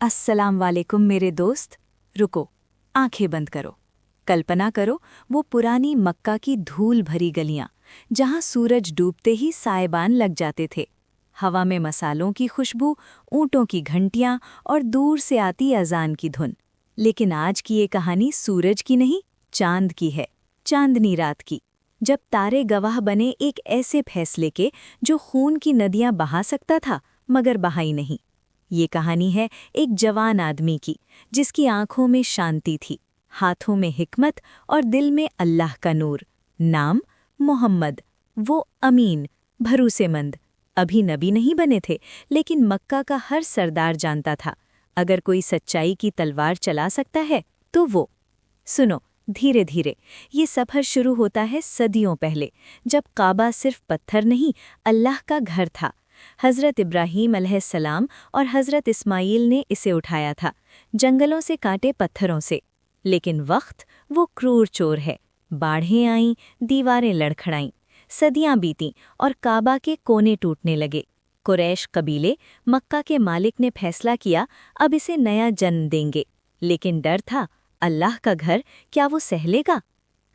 अस्सलाम वालेकुम मेरे दोस्त। रुको, आंखें बंद करो। कल्पना करो वो पुरानी मक्का की धूल भरी गलियां, जहां सूरज डूबते ही साएबान लग जाते थे। हवा में मसालों की खुशबू, ऊंटों की घंटियां और दूर से आती अजान की धुन। लेकिन आज की ये कहानी सूरज की नहीं, चांद की है। चांदनी रात की, जब तारे गवाह बने एक ऐसे फैसले के जो खून की नदियां बहा सकता था मगर बहाई नहीं। ये कहानी है एक जवान आदमी की, जिसकी आंखों में शांति थी, हाथों में हिकमत और दिल में अल्लाह का नूर। नाम मोहम्मद। वो अमीन, भरोसेमंद। अभी नबी नहीं बने थे, लेकिन मक्का का हर सरदार जानता था, अगर कोई सच्चाई की तलवार चला सकता है तो वो। सुनो, धीरे धीरे ये सफ़र शुरू होता है सदियों पहले, जब काबा सिर्फ पत्थर नहीं, अल्लाह का घर था। हज़रत इब्राहीम अलैहिस्सलाम और हज़रत इस्माईल ने इसे उठाया था, जंगलों से काटे पत्थरों से। लेकिन वक्त वो क्रूर चोर है। बाढ़ें आईं, दीवारें लड़खड़ाईं, सदियां बीतीं और काबा के कोने टूटने लगे। कुरैश कबीले, मक्का के मालिक ने फैसला किया, अब इसे नया जन्म देंगे। लेकिन डर था, अल्लाह का घर क्या वो सह लेगा?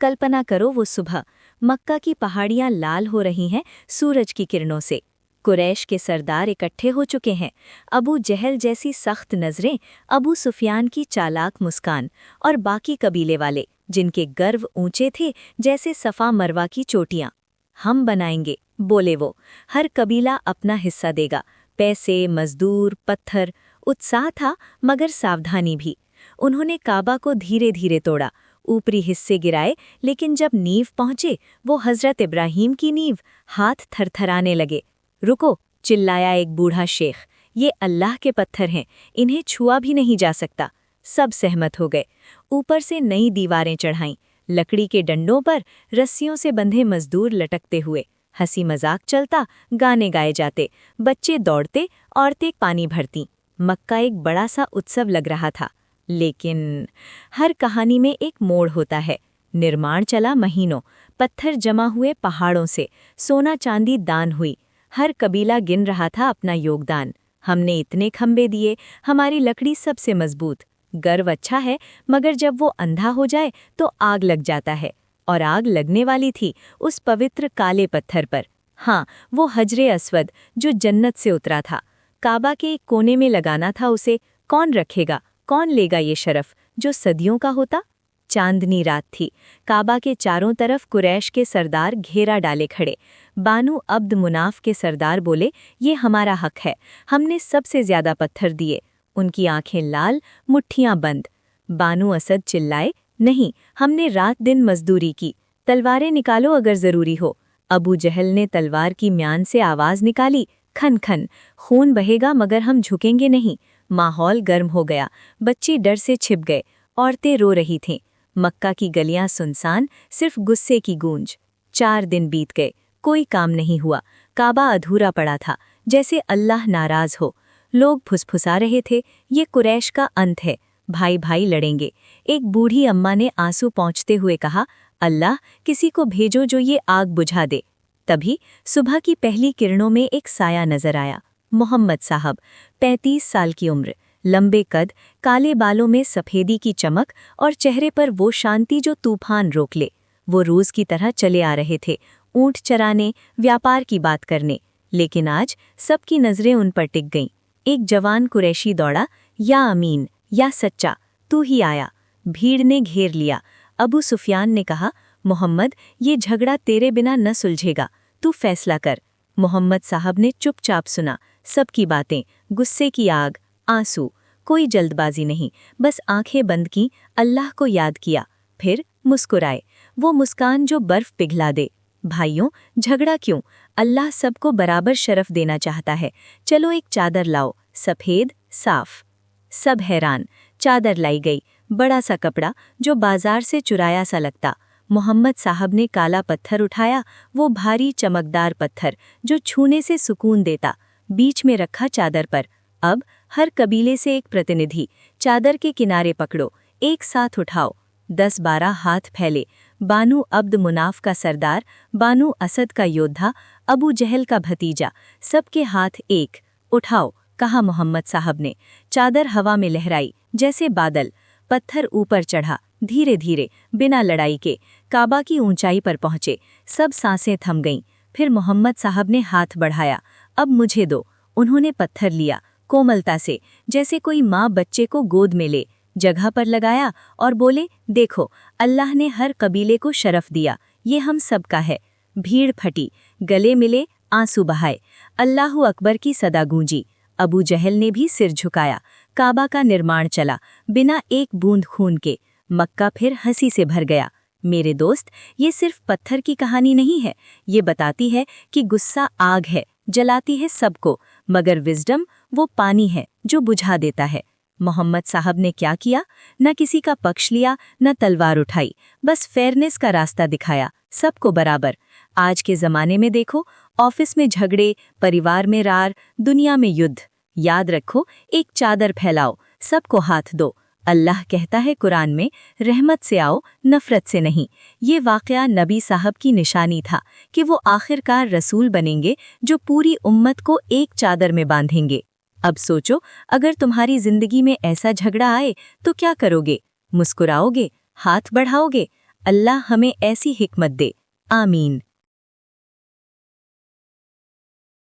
कल्पना करो वो सुबह, मक्का की पहाड़ियां लाल हो रही हैं सूरज की किरणों से। कुरैश के सरदार इकट्ठे हो चुके हैं, अबू जहल जैसी सख्त नज़रें, अबू सुफियान की चालाक मुस्कान और बाकी कबीले वाले, जिनके गर्व ऊंचे थे जैसे सफ़ा मरवा की चोटियां। हम बनाएंगे, बोले वो, हर कबीला अपना हिस्सा देगा। पैसे, मजदूर, पत्थर। उत्साह था मगर सावधानी भी। उन्होंने काबा को धीरे धीरे तोड़ा, ऊपरी हिस्से गिराए, लेकिन जब नींव पहुंचे, वो हज़रत इब्राहीम की नींव, हाथ थरथराने लगे। रुको, चिल्लाया एक बूढ़ा शेख, ये अल्लाह के पत्थर हैं, इन्हें छुआ भी नहीं जा सकता। सब सहमत हो गए। ऊपर से नई दीवारें चढ़ाईं, लकड़ी के डंडों पर रस्सियों से बंधे मजदूर लटकते हुए। हंसी मजाक चलता, गाने गाए जाते, बच्चे दौड़ते, औरतें पानी भरतीं। मक्का एक बड़ा सा उत्सव लग रहा था। लेकिन हर कहानी में एक मोड़ होता है। निर्माण चला महीनों, पत्थर जमा हुए पहाड़ों से, सोना चांदी दान हुई। हर कबीला गिन रहा था अपना योगदान। हमने इतने खंबे दिए, हमारी लकड़ी सबसे मजबूत। गर्व अच्छा है, मगर जब वो अंधा हो जाए तो आग लग जाता है। और आग लगने वाली थी उस पवित्र काले पत्थर पर। हाँ, वो हजरे अस्वद, जो जन्नत से उतरा था। काबा के एक कोने में लगाना था उसे। कौन रखेगा, कौन लेगा ये शरफ जो सदियों का होता? चांदनी रात थी। काबा के चारों तरफ कुरैश के सरदार घेरा डाले खड़े। बानू अब्द मुनाफ के सरदार बोले, ये हमारा हक है, हमने सबसे ज्यादा पत्थर दिए। उनकी आंखें लाल, मुट्ठियां बंद। बानू असद चिल्लाए, नहीं, हमने रात दिन मजदूरी की, तलवारें निकालो अगर जरूरी हो। अबू जहल ने तलवार की म्यान से आवाज निकाली, खन खन, खून बहेगा मगर हम झुकेंगे नहीं। माहौल गर्म हो गया, बच्चे डर से छिप गए, औरतें रो रही थीं। मक्का की गलियां सुनसान, सिर्फ गुस्से की गूंज। 4 दिन बीत गए, कोई काम नहीं हुआ। काबा अधूरा पड़ा था, जैसे अल्लाह नाराज हो। लोग फुसफुसा रहे थे, ये कुरैश का अंत है, भाई भाई लड़ेंगे। एक बूढ़ी अम्मा ने आंसू पोंछते हुए कहा, अल्लाह, किसी को भेजो जो ये आग बुझा दे। तभी सुबह की पहली किरणों में एक साया नजर आया। मोहम्मद साहब, 35 साल की उम्र, लंबे कद, काले बालों में सफेदी की चमक और चेहरे पर वो शांति जो तूफान रोक ले। वो रोज की तरह चले आ रहे थे, ऊंट चराने, व्यापार की बात करने। लेकिन आज सबकी नजरें उन पर टिक गईं। एक जवान कुरैशी दौड़ा, या अमीन, या सच्चा, तू ही आया। भीड़ ने घेर लिया। अबू सुफियान ने कहा, मोहम्मद, ये झगड़ा तेरे बिना न सुलझेगा, तू फैसला कर। मोहम्मद साहब ने चुपचाप सुना, सबकी बातें, गुस्से की आग, आंसू। कोई जल्दबाजी नहीं, बस आंखें बंद की, अल्लाह को याद किया, फिर मुस्कुराए। वो मुस्कान जो बर्फ पिघला दे। भाइयों, झगड़ा क्यों? अल्लाह सबको बराबर शरफ देना चाहता है। चलो एक चादर लाओ, सफ़ेद, साफ। सब हैरान। चादर लाई गई, बड़ा सा कपड़ा जो बाजार से चुराया सा लगता। मोहम्मद साहब ने काला पत्थर उठाया, वो भारी चमकदार पत्थर जो छूने से सुकून देता, बीच में रखा चादर पर। अब हर कबीले से एक प्रतिनिधि, चादर के किनारे पकड़ो, एक साथ उठाओ। 10-12 हाथ फैले। बानू अब्द मुनाफ का सरदार, बानू असद का योद्धा, अबू जहल का भतीजा, सबके हाथ एक। उठाओ, कहा मोहम्मद साहब ने। चादर हवा में लहराई जैसे बादल। पत्थर ऊपर चढ़ा धीरे धीरे, बिना लड़ाई के। काबा की ऊंचाई पर पहुंचे। सब सांसें थम गईं। फिर मोहम्मद साहब ने हाथ बढ़ाया। अब मुझे दो। उन्होंने पत्थर लिया, कोमलता से, जैसे कोई माँ बच्चे को गोद में ले। जगह पर लगाया और बोले, देखो, अल्लाह ने हर कबीले को शरफ दिया, ये हम सबका है। भीड़ फटी, गले मिले, आंसू बहाए। अल्लाहु अकबर की सदा गूंजी। अबू जहल ने भी सिर झुकाया। काबा का निर्माण चला, बिना एक बूंद खून के। मक्का फिर हंसी से भर गया। मेरे दोस्त, ये सिर्फ पत्थर की कहानी नहीं है। ये बताती है कि गुस्सा आग है, जलाती है सबको, मगर विजडम वो पानी है जो बुझा देता है। मोहम्मद साहब ने क्या किया? न किसी का पक्ष लिया, न तलवार उठाई, बस फेयरनेस का रास्ता दिखाया, सबको बराबर। आज के ज़माने में देखो, ऑफिस में झगड़े, परिवार में रार, दुनिया में युद्ध। याद रखो, एक चादर फैलाओ, सबको हाथ दो। अल्लाह कहता है कुरान में, रहमत से आओ, नफरत से नहीं। ये वाक़या नबी साहब की निशानी था कि वो आखिरकार रसूल बनेंगे जो पूरी उम्मत को एक चादर में बांधेंगे। अब सोचो, अगर तुम्हारी जिंदगी में ऐसा झगड़ा आए तो क्या करोगे? मुस्कुराओगे? हाथ बढ़ाओगे? अल्लाह हमें ऐसी हिकमत दे। आमीन।